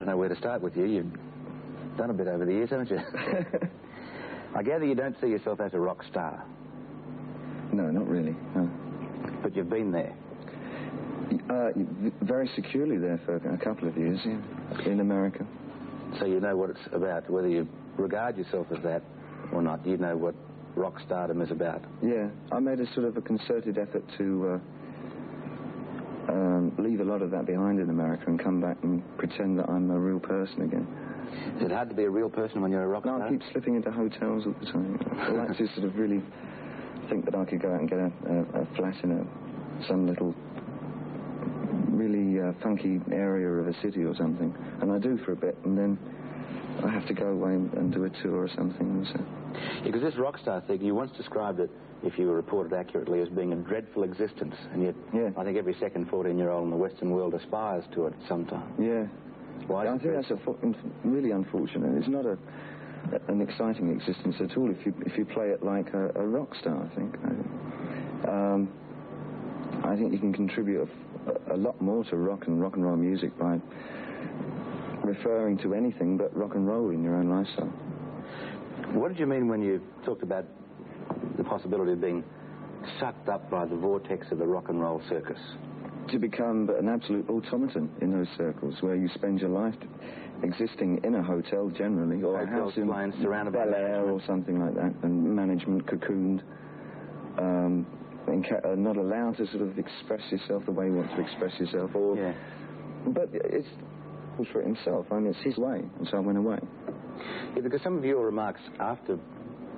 I don't know where to start with you. You've done a bit over the years, haven't you? I gather you don't see yourself as a rock star. No, not really, no. But you've been there. Very securely there for a couple of years, yeah, in America. So you know what it's about, whether you regard yourself as that or not. You know what rock stardom is about. Yeah, I made a sort of a concerted effort to leave a lot of that behind in America and come back and pretend that I'm a real person again. Is it hard to be a real person when you're a rock star? No, I keep slipping into hotels all the time. I like to sort of really think that I could go out and get a flat in some little really funky area of a city or something. And I do for a bit, and then I have to go away and do a tour or something. So. Yeah, because this rock star thing, you once described it, if you were reported accurately, as being a dreadful existence. And yet, yeah. I think every second 14-year-old in the Western world aspires to it at some time. Yeah. Why? I think that's really unfortunate. It's not an exciting existence at all if you play it like a rock star, I think. I think you can contribute a lot more to rock and roll music by referring to anything but rock and roll in your own lifestyle. What did you mean when you talked about the possibility of being sucked up by the vortex of the rock and roll circus? To become an absolute automaton in those circles, where you spend your life existing in a hotel generally, or a house in surrounded by Bel Air or something like that, and management cocooned, not allowed to sort of express yourself the way you want to express yourself. Or, yeah. But it's for himself. I mean, it's his way, and so I went away. Yeah, because some of your remarks after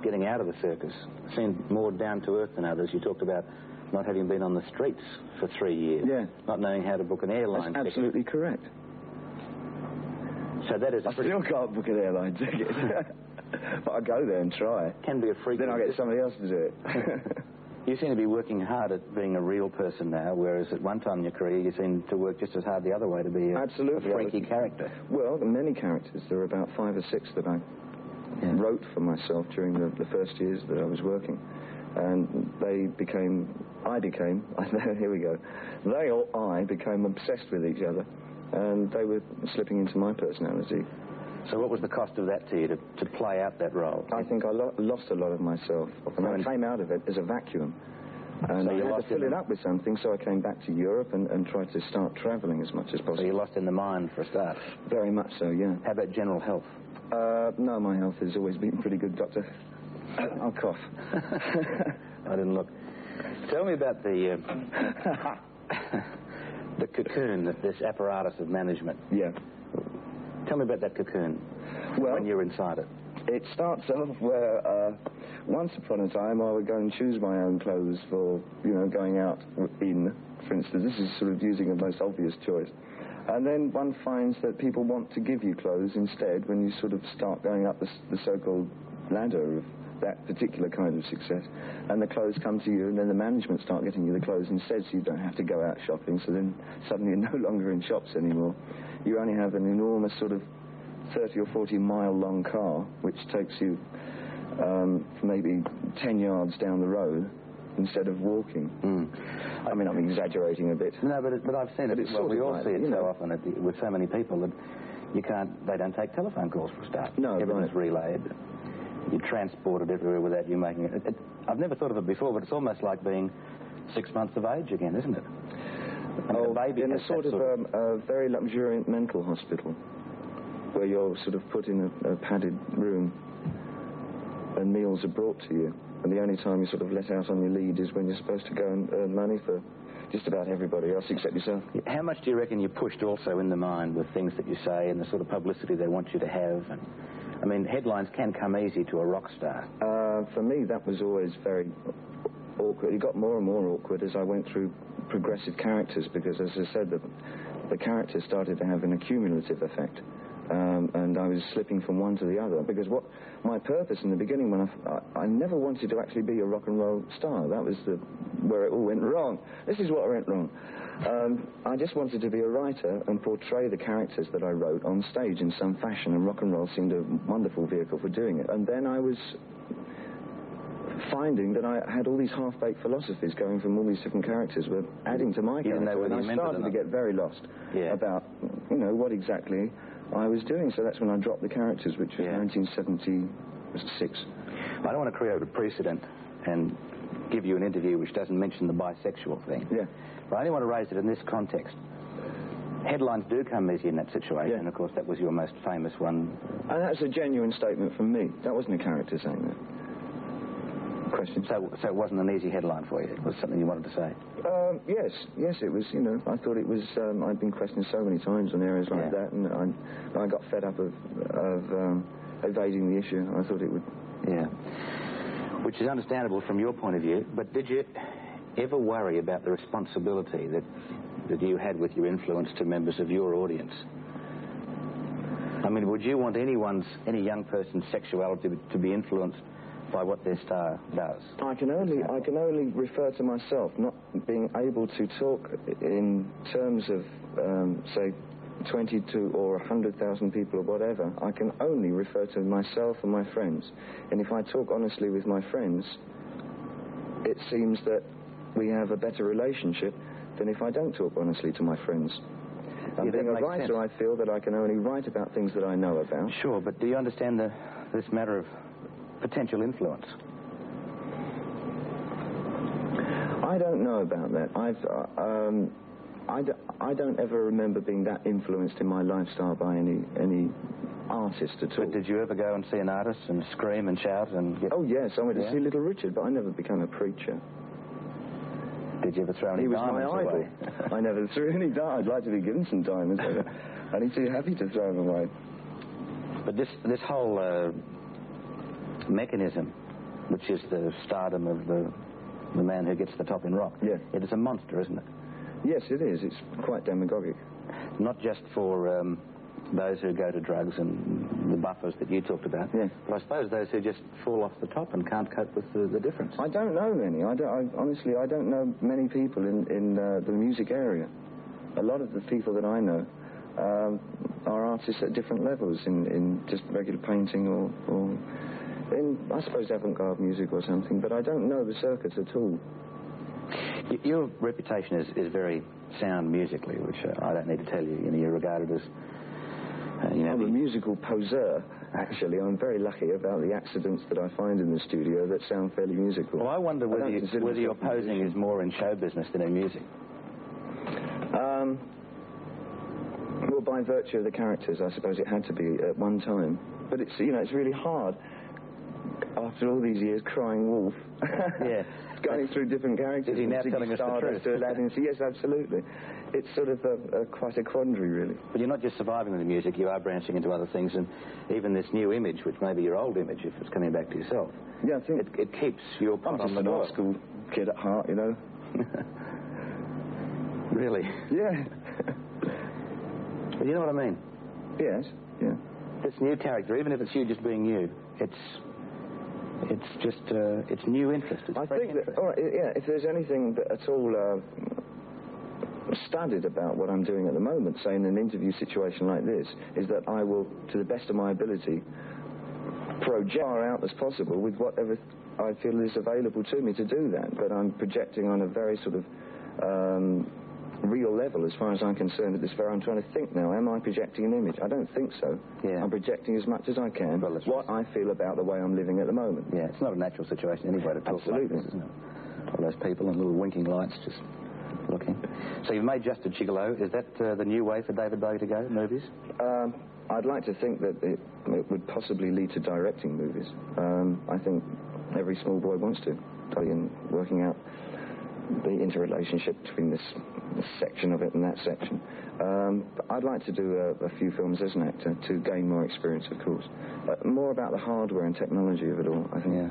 getting out of the circus seemed more down to earth than others. You talked about not having been on the streets for 3 years. Yeah. Not knowing how to book an airline ticket. That's absolutely correct. So that is... I still can't book an airline ticket. But I go there and try. It can be a freak. Then I get somebody else to do it. You seem to be working hard at being a real person now, whereas at one time in your career you seemed to work just as hard the other way to be a freaky character. Well, many characters. There were about 5 or 6 that I wrote for myself during the first years that I was working. And I became obsessed with each other, and they were slipping into my personality. So what was the cost of that to you, to play out that role? I think I lost a lot of myself, and I came out of it as a vacuum. And so I had to fill it up with something, so I came back to Europe and tried to start travelling as much as possible. So you lost in the mind for a start? Very much so, yeah. How about general health? No, my health has always been pretty good, Doctor. I'll cough. I didn't look. Tell me about the the cocoon, this apparatus of management. Yeah. Tell me about that cocoon when you're inside it. It starts off where once upon a time I would go and choose my own clothes for, going out in, for instance. This is sort of using a most obvious choice. And then one finds that people want to give you clothes instead when you sort of start going up the so-called ladder of that particular kind of success, and the clothes come to you, and then the management start getting you the clothes instead, so you don't have to go out shopping. So then suddenly you're no longer in shops anymore. You only have an enormous sort of 30 or 40 mile long car, which takes you maybe 10 yards down the road instead of walking. I mean, I'm exaggerating a bit. No, but I've seen it. Well, we all see it so often with so many people that they don't take telephone calls for a start. No, everything's relayed. You transport it everywhere without you making it. I've never thought of it before, but it's almost like being 6 months of age again, isn't it? A baby in a sort of a very luxuriant mental hospital, where you're sort of put in a padded room, and meals are brought to you, and the only time you're sort of let out on your lead is when you're supposed to go and earn money for just about everybody else except yourself. How much do you reckon you're pushed also in the mind with things that you say and the sort of publicity they want you to have? And I mean, headlines can come easy to a rock star. For me, that was always very awkward. It got more and more awkward as I went through progressive characters, because, as I said, the characters started to have an accumulative effect. And I was slipping from one to the other, because what my purpose in the beginning, when I never wanted to actually be a rock and roll star. That was where it all went wrong. This is what went wrong. I just wanted to be a writer and portray the characters that I wrote on stage in some fashion, and rock and roll seemed a wonderful vehicle for doing it. And then I was finding that I had all these half-baked philosophies going from all these different characters were adding to my character, and I started to get very lost about, what exactly I was doing. So that's when I dropped the characters, which was 1976. I don't want to create a precedent and give you an interview which doesn't mention the bisexual thing. Yeah. But I only want to raise it in this context. Headlines do come easy in that situation, and of course that was your most famous one. And that's a genuine statement from me. That wasn't a character saying that. Question. So it wasn't an easy headline for you? It was something you wanted to say? Yes, it was, you know, I thought it was, I'd been questioned so many times on areas like that, and I got fed up of evading the issue. I thought it would... Yeah. Which is understandable from your point of view, but did you ever worry about the responsibility that you had with your influence to members of your audience? I mean, would you want any young person's sexuality to be influenced by what their star does? I can only refer to myself, not being able to talk in terms of, say, 22 or 100,000 people or whatever. I can only refer to myself and my friends. And if I talk honestly with my friends, it seems that we have a better relationship than if I don't talk honestly to my friends. And being a writer, I feel that I can only write about things that I know about. Sure, but do you understand this matter of potential influence? I don't know about that. I don't ever remember being that influenced in my lifestyle by any artist at all. But did you ever go and see an artist and scream and shout and get... Oh, yes, I went to see Little Richard, but I never became a preacher. Did you ever throw any diamonds away? He was my idol. I never threw any diamonds. I'd like to be given some diamonds. I'd be too happy to throw them away. But this whole mechanism, which is the stardom of the man who gets the top in rock, it is a monster, isn't it? Yes, it is. It's quite demagogic. Not just for those who go to drugs and the buffers that you talked about, but I suppose those who just fall off the top and can't cope with the difference. I don't know many. Honestly, I don't know many people in the music area. A lot of the people that I know are artists at different levels in just regular painting or in, I suppose, avant-garde music or something, but I don't know the circuits at all. Your reputation is very sound musically, which I don't need to tell you. You know, you're regarded as... I'm a musical poseur, actually. I'm very lucky about the accidents that I find in the studio that sound fairly musical. Well, I wonder whether your posing is more in show business than in music. Well, by virtue of the characters, I suppose it had to be at one time. But it's, you know, it's really hard after all these years crying wolf. Going through different characters. Is he now telling us the truth? To Aladdin. Yes, absolutely. It's sort of quite a quandary, really. But you're not just surviving with the music, you are branching into other things, and even this new image, which may be your old image if it's coming back to yourself. Yeah, I think it keeps your pot on the door. I'm just an art school kid at heart, you know. Really? Yeah. But you know what I mean? Yes, yeah. This new character, even if it's you just being you, it's just, it's new interest. It's I think that, all right, if there's anything that at all studied about what I'm doing at the moment, say in an interview situation like this, is that I will, to the best of my ability, project far out as possible with whatever I feel is available to me to do that. But I'm projecting on a very sort of real level as far as I'm concerned at this very... I'm trying to think now, am I projecting an image? I don't think so. Yeah. I'm projecting as much as I can what I feel about the way I'm living at the moment. Yeah, it's not a natural situation anyway to talk like this, isn't it? All those people and little winking lights just looking. So you've made Just a Gigolo. Is that the new way for David Bowie to go, movies? I'd like to think that it would possibly lead to directing movies. I think every small boy wants to, in working out the interrelationship between this section of it and that section. But I'd like to do a few films as an actor to gain more experience, of course. More about the hardware and technology of it all, I think. Yeah.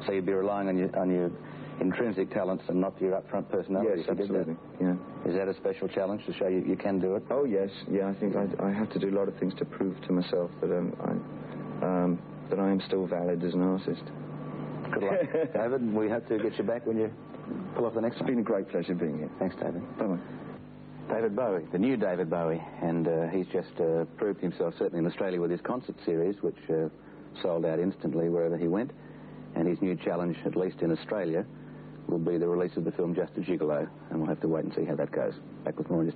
So you'd be relying on your intrinsic talents and not your upfront personality. Yes, absolutely. Yeah. Is that a special challenge to show you can do it? Oh, yes. Yeah, I think I have to do a lot of things to prove to myself that I am still valid as an artist. Good luck, David. We hope to get you back when you pull off the next one. It's been a great pleasure being here. Thanks, David. Bye-bye. David Bowie, the new David Bowie, and he's just proved himself certainly in Australia with his concert series, which sold out instantly wherever he went. And his new challenge, at least in Australia, will be the release of the film Just a Gigolo, and we'll have to wait and see how that goes. Back with more in just